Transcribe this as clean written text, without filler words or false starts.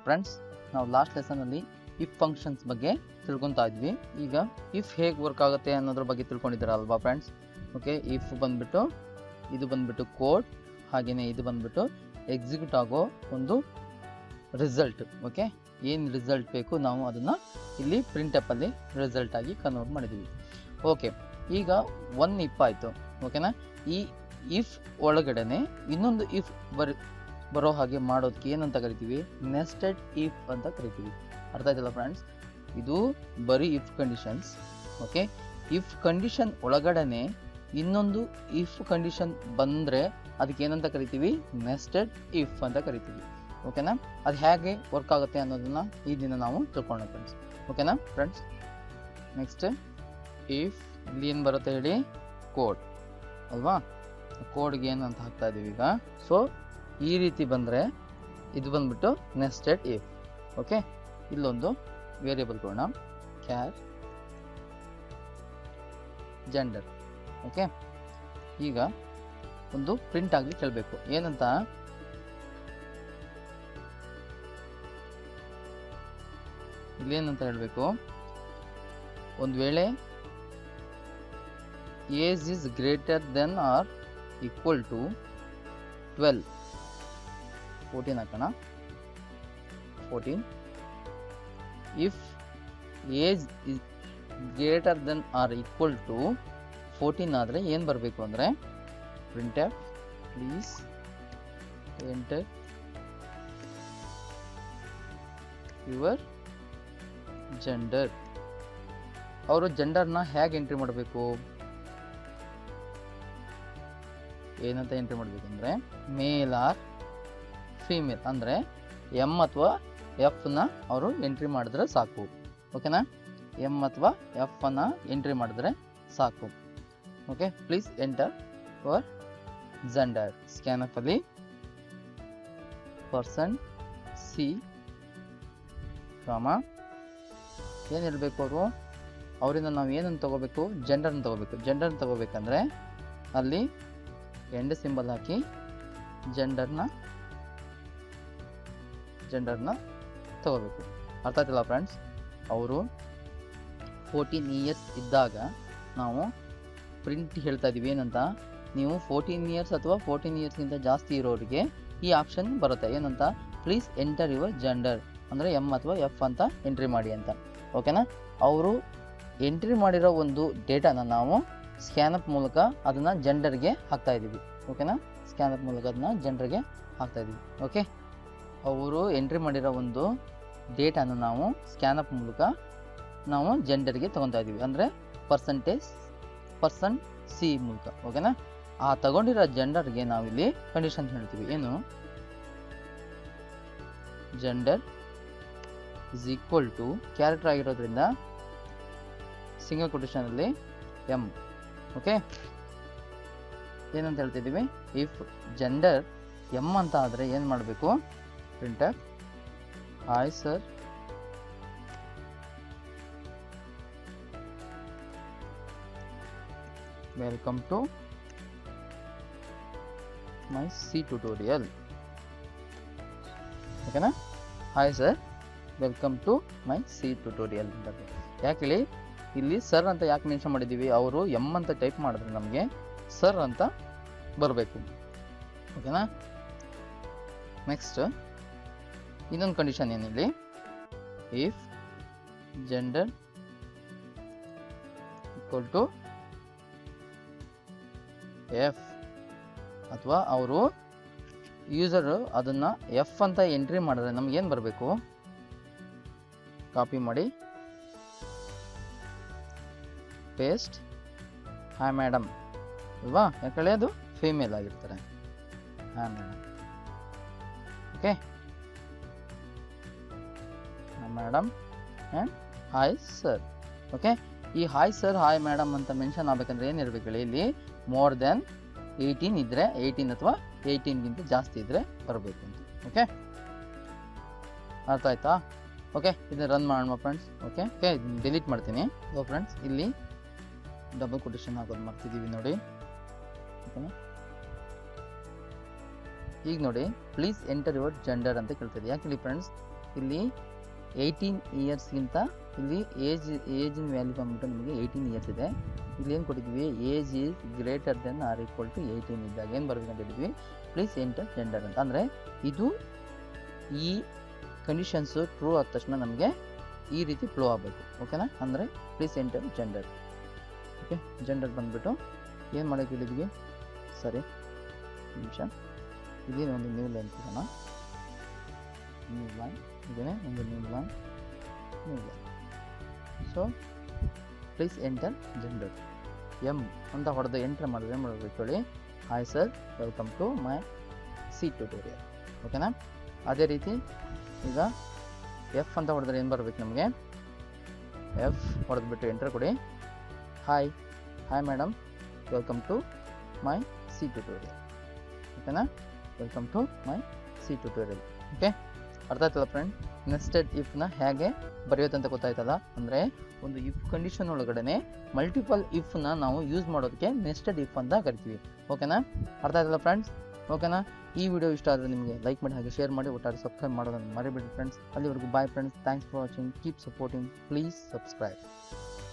Friends, ನಾವು last ಲೆಸನಲ್ಲಿ if functions ಬಗ್ಗೆ ತಿಳ್ಕೊತಾ ಇದ್ವಿ. ಈಗ ಇಫ್ ಹೇಗೆ ವರ್ಕ್ ಆಗುತ್ತೆ ಅನ್ನೋದ್ರ ಬಗ್ಗೆ ತಿಳ್ಕೊಂಡಿದ್ದೀರಲ್ವಾ ಫ್ರೆಂಡ್ಸ್? ಓಕೆ, ಇಫ್ ಬಂದ್ಬಿಟ್ಟು ಇದು ಬಂದ್ಬಿಟ್ಟು ಕೋಡ್, ಹಾಗೆಯೇ ಇದು ಬಂದ್ಬಿಟ್ಟು ಎಕ್ಸಿಕ್ಯೂಟ್ ಆಗೋ ಒಂದು ರಿಸಲ್ಟ್. ಓಕೆ, ಏನು ರಿಸಲ್ಟ್ ಬೇಕು ನಾವು ಅದನ್ನು ಇಲ್ಲಿ ಪ್ರಿಂಟಪ್ಪಲ್ಲಿ ರಿಸಲ್ಟ್ ಆಗಿ ಕನ್ವರ್ಟ್ ಮಾಡಿದ್ದೀವಿ. ಓಕೆ, ಈಗ ಒನ್ ಇಫ್ ಆಯಿತು. ಓಕೆನಾ? ಈ ಇಫ್ ಒಳಗಡೆನೆ ಇನ್ನೊಂದು ಇಫ್ ಬರೋ ಹಾಗೆ ಮಾಡೋದಕ್ಕೆ ಏನಂತ ಕರಿತೀವಿ? ನೆಸ್ಟೆಡ್ ಇಫ್ ಅಂತ ಕರಿತೀವಿ. ಅರ್ಥ ಆಯ್ತಲ್ಲ ಫ್ರೆಂಡ್ಸ್? ಇದು ಬರೀ if conditions. Okay, if condition ಒಳಗಡೆನೆ ಇನ್ನೊಂದು ಇಫ್ ಕಂಡೀಷನ್ ಬಂದರೆ ಅದಕ್ಕೆ ಏನಂತ ಕರಿತೀವಿ? ನೆಸ್ಟೆಡ್ ಇಫ್ ಅಂತ ಕರಿತೀವಿ. ಓಕೆನಾ? ಅದು ಹೇಗೆ ವರ್ಕ್ ಆಗುತ್ತೆ ಅನ್ನೋದನ್ನ ಈ ದಿನ ನಾವು ತಿಳ್ಕೊಳ್ಳೋಣ ಫ್ರೆಂಡ್ಸ್. ಓಕೆನಾ ಫ್ರೆಂಡ್ಸ್? ನೆಕ್ಸ್ಟ್ ಇಫ್ ಇಲ್ಲಿ ಏನು ಬರುತ್ತೆ ಹೇಳಿ? ಕೋಡ್ ಅಲ್ವಾ? ಕೋಡ್ಗೆ ಏನಂತ ಹಾಕ್ತಾ ಇದೀವಿ ಈಗ. ಸೊ ಈ ರೀತಿ ಬಂದರೆ ಇದು ಬಂದ್ಬಿಟ್ಟು ನೆಸ್ಟೆಡ್ ಇಫ್. ಓಕೆ, ಇಲ್ಲೊಂದು ವೇರಿಯಬಲ್ ಕೊಡೋಣ, ಕ್ಯಾರ್ ಜೆಂಡರ್. ಓಕೆ, ಈಗ ಒಂದು ಪ್ರಿಂಟ್ ಆಗಲಿ ಕೇಳಬೇಕು. ಏನಂತ? ಇಲ್ಲೇನಂತ ಹೇಳಬೇಕು? ಒಂದು ವೇಳೆ age is greater than or equal to 12, 14 ಹಾಕೋಣ. 14. If age is greater than or equal to 14 ಆದರೆ ಏನು ಬರಬೇಕು ಅಂದರೆ printf please enter your gender. ಅವರು ಜೆಂಡರ್ನ ಹೇಗೆ ಎಂಟ್ರಿ ಮಾಡಬೇಕು? ಏನಂತ ಎಂಟ್ರಿ ಮಾಡಬೇಕಂದ್ರೆ ಮೇಲ್ ಆರ್ ಫೀಮೇಲ್ ಅಂದರೆ ಎಮ್ ಅಥವಾ ಎಫ್ನ ಅವರು ಎಂಟ್ರಿ ಮಾಡಿದ್ರೆ ಸಾಕು. ಓಕೆನಾ? ಎಮ್ ಅಥವಾ ಎಫ್ ಅನ್ನು ಎಂಟ್ರಿ ಮಾಡಿದ್ರೆ ಸಾಕು. Okay, please enter your gender. Scanf ಅಲ್ಲಿ ಪರ್ಸನ್ ಸಿ ಕಾಮ ಏನು ಹೇಳಬೇಕು? ಅವರಿಂದ ನಾವು ಏನನ್ನು ತಗೋಬೇಕು? ಜೆಂಡರ್ನ ತಗೋಬೇಕು. ಜೆಂಡರ್ನ ತಗೋಬೇಕಂದ್ರೆ ಅಲ್ಲಿ ಎಂಡ್ ಸಿಂಬಲ್ ಹಾಕಿ ಜೆಂಡರ್ನ ತಗೋಬೇಕು. ಅರ್ಥ ಆಯ್ತಲ್ಲ ಫ್ರೆಂಡ್ಸ್? ಅವರು 14 ಇಯರ್ಸ್ ಇದ್ದಾಗ ನಾವು ಪ್ರಿಂಟ್ ಹೇಳ್ತಾ ಇದ್ದೀವಿ ಏನಂತ? ನೀವು 14 ಇಯರ್ಸ್ ಅಥವಾ 14 ಇಯರ್ಸ್ಗಿಂತ ಜಾಸ್ತಿ ಇರೋರಿಗೆ ಈ ಆಪ್ಷನ್ ಬರುತ್ತೆ. ಏನಂತ? ಪ್ಲೀಸ್ ಎಂಟರ್ ಯುವರ್ ಜೆಂಡರ್ ಅಂದರೆ ಎಮ್ ಅಥವಾ ಎಫ್ ಅಂತ ಎಂಟ್ರಿ ಮಾಡಿ ಅಂತ. ಓಕೆನಾ? ಅವರು ಎಂಟ್ರಿ ಮಾಡಿರೋ ಒಂದು ಡೇಟಾನ ನಾವು ಸ್ಕ್ಯಾನಪ್ ಮೂಲಕ ಅದನ್ನು ಜೆಂಡರ್ಗೆ ಹಾಕ್ತಾ ಇದ್ದೀವಿ. ಓಕೆನಾ? ಸ್ಕ್ಯಾನಪ್ ಮೂಲಕ ಅದನ್ನ ಜೆಂಡರ್ಗೆ ಹಾಕ್ತಾ ಇದ್ದೀವಿ. ಓಕೆ, ಅವರು ಎಂಟ್ರಿ ಮಾಡಿರೋ ಒಂದು ಡೇಟಾನ ನಾವು ಸ್ಕ್ಯಾನಪ್ ಮೂಲಕ ನಾವು ಜೆಂಡರ್ಗೆ ತೊಗೊತಾ ಇದ್ದೀವಿ, ಅಂದರೆ ಪರ್ಸನ್ ಸಿ ಮೂಲಕ. ಓಕೆನಾ? ಆ ತಗೊಂಡಿರೋ ಜೆಂಡರ್ಗೆ ನಾವಿಲ್ಲಿ ಕಂಡೀಷನ್ ಹೇಳ್ತೀವಿ. ಏನು? Gender is equal to character ಆಗಿರೋದ್ರಿಂದ ಸಿಂಗಲ್ ಕೊಟೇಷನಲ್ಲಿ ಎಮ್. ಓಕೆ, ಏನಂತ ಹೇಳ್ತಿದ್ದೀವಿ? ಇಫ್ ಜೆಂಡರ್ ಎಮ್ ಅಂತ ಆದರೆ ಏನು ಮಾಡಬೇಕು? Printf hi sir welcome to my C tutorial. ಓಕೆನಾ? Hi sir welcome to my C tutorial. ಯಾಕೆ ಹೇಳಿ? ಇಲ್ಲಿ ಸರ್ ಅಂತ ಯಾಕೆ ಮೆನ್ಷನ್ ಮಾಡಿದ್ದೀವಿ? ಅವರು ಎಮ್ ಅಂತ ಟೈಪ್ ಮಾಡಿದ್ರೆ ನಮಗೆ ಸರ್ ಅಂತ ಬರಬೇಕು. ಓಕೆನಾ? ನೆಕ್ಸ್ಟ್ ಇನ್ನೊಂದು ಕಂಡೀಷನ್ ಏನಿಲ್ಲಿ? If gender equal to F ಅಥವಾ ಅವರು ಯೂಸರು ಅದನ್ನು ಎಫ್ ಅಂತ ಎಂಟ್ರಿ ಮಾಡಿದ್ರೆ ನಮಗೇನು ಬರಬೇಕು? ಕಾಪಿ ಮಾಡಿ ಪೇಸ್ಟ್ ಹಾಯ್ ಮೇಡಮ್ ಅಲ್ವಾ? ಯಾಕಂದರೆ ಅದು ಫೀಮೇಲ್ ಆಗಿರ್ತಾರೆ. Hi madam. Okay, madam and hi sir. Okay, ಈ ಹಾಯ್ ಸರ್ ಹಾಯ್ ಮೇಡಮ್ ಅಂತ ಮೆನ್ಷನ್ ಆಗಬೇಕಂದ್ರೆ ಏನಿರಬೇಕು ಹೇಳಿ? ಇಲ್ಲಿ ಮೋರ್ ದೆನ್ 18 ಇದ್ದರೆ 18 ಅಥವಾ 18ಗಿಂತ ಜಾಸ್ತಿ ಇದ್ದರೆ ಬರಬೇಕು ಅಂತ. ಓಕೆ, ಅರ್ಥ ಆಯ್ತಾ? ಓಕೆ, ಇದನ್ನ ರನ್ ಮಾಡೋಣ ಫ್ರೆಂಡ್ಸ್. ಓಕೆ, ಇದನ್ನ ಡಿಲೀಟ್ ಮಾಡ್ತೀನಿ. ಫ್ರೆಂಡ್ಸ್, ಇಲ್ಲಿ ಡಬಲ್ ಕೊಟೇಷನ್ ಹಾಕೋದು ಮಾಡ್ತಿದ್ದೀವಿ ನೋಡಿ. ಓಕೆನಾ? ಈಗ ನೋಡಿ, ಪ್ಲೀಸ್ ಎಂಟರ್ ಯುವರ್ ಜೆಂಡರ್ ಅಂತ ಕೇಳ್ತಿದೆ. ಯಾಕೆ ಫ್ರೆಂಡ್ಸ್? ಇಲ್ಲಿ 18 ಇಯರ್ಸ್ಗಿಂತ ಇಲ್ಲಿ ಏಜಿನ ವ್ಯಾಲ್ಯೂ ಬಂದ್ಬಿಟ್ಟು ನಿಮಗೆ 18 ಇಯರ್ಸ್ ಇದೆ. ಇಲ್ಲಿ ಏನು ಕೊಟ್ಟಿದ್ವಿ, age is greater than or equal to 18 ಇದ್ದಾಗ ಏನು ಬರಬೇಕು ಅಂತ ಹೇಳಿದ್ವಿ, ಪ್ಲೀಸ್ ಎಂಟರ್ ಜೆಂಡರ್ ಅಂತ. ಅಂದರೆ ಇದು ಈ ಕಂಡೀಷನ್ಸು ಟ್ರೂ ಆದ ತಕ್ಷಣ ನಮಗೆ ಈ ರೀತಿ ಫ್ಲೋ ಆಗಬೇಕು. ಓಕೆನಾ? ಅಂದರೆ please enter gender. Okay, gender ಬಂದುಬಿಟ್ಟು ಏನು ಮಾಡೋಕ್ಕೆ ಹೇಳಿದ್ವಿ, ಸರಿ ನಿಮಿಷ, ಇದೇನು ಒಂದು ನ್ಯೂ ಲೈನ್ ಕೊಡೋಣ. ನ್ಯೂ ಲೈನ್ ಇದೇನೆ ಒಂದು new line. So please enter gender M ಅಂತ ಹೊಡೆದು ಎಂಟರ್ ಮಾಡಿದ್ರೆ ಏನು ಮಾಡಬೇಕು ಹೇಳಿ, hi sir welcome to my C tutorial. ಓಕೆನಾ? ಅದೇ ರೀತಿ ಈಗ ಎಫ್ ಅಂತ ಹೊಡೆದ್ರೆ ಏನು ಬರಬೇಕು ನಮಗೆ, ಎಫ್ ಹೊಡೆದ್ಬಿಟ್ಟು ಎಂಟರ್ ಕೊಡಿ. Hi madam welcome to my C tutorial. ಓಕೆನಾ? Welcome to my C tutorial. Okay, ಅರ್ಥ ಆಯ್ತಲ್ಲ ಫ್ರೆಂಡ್? ನೆಸ್ಟೆಡ್ ಇಫ್ನ ಹೇಗೆ ಬರೆಯೋದು ಅಂತ ಗೊತ್ತಾಯ್ತಲ್ಲ. ಅಂದರೆ ಒಂದು ಇಫ್ ಕಂಡೀಷನ್ ಒಳಗಡೆ ಮಲ್ಟಿಪಲ್ ಇಫ್ನ ನಾವು ಯೂಸ್ ಮಾಡೋದಕ್ಕೆ ನೆಸ್ಟೆಡ್ ಇಫ್ ಅಂತ ಕರಿತೀವಿ. ಓಕೆನಾ? ಅರ್ಥ ಆಯ್ತಲ್ಲ ಫ್ರೆಂಡ್ಸ್? ಓಕೆನಾ? ಈ ವಿಡಿಯೋ ಇಷ್ಟ ಆದರೆ ನಿಮಗೆ ಲೈಕ್ ಮಾಡಿ, ಹಾಗೆ ಶೇರ್ ಮಾಡಿ, ಒಟ್ಟಾರೆ ಸಬ್ಸ್ಕ್ರೈಬ್ ಮಾಡೋದನ್ನು ಮರಿಬೇಡಿ ಫ್ರೆಂಡ್ಸ್. ಅಲ್ಲಿವರೆಗೂ bye friends. Thanks for watching. Keep supporting. Please subscribe.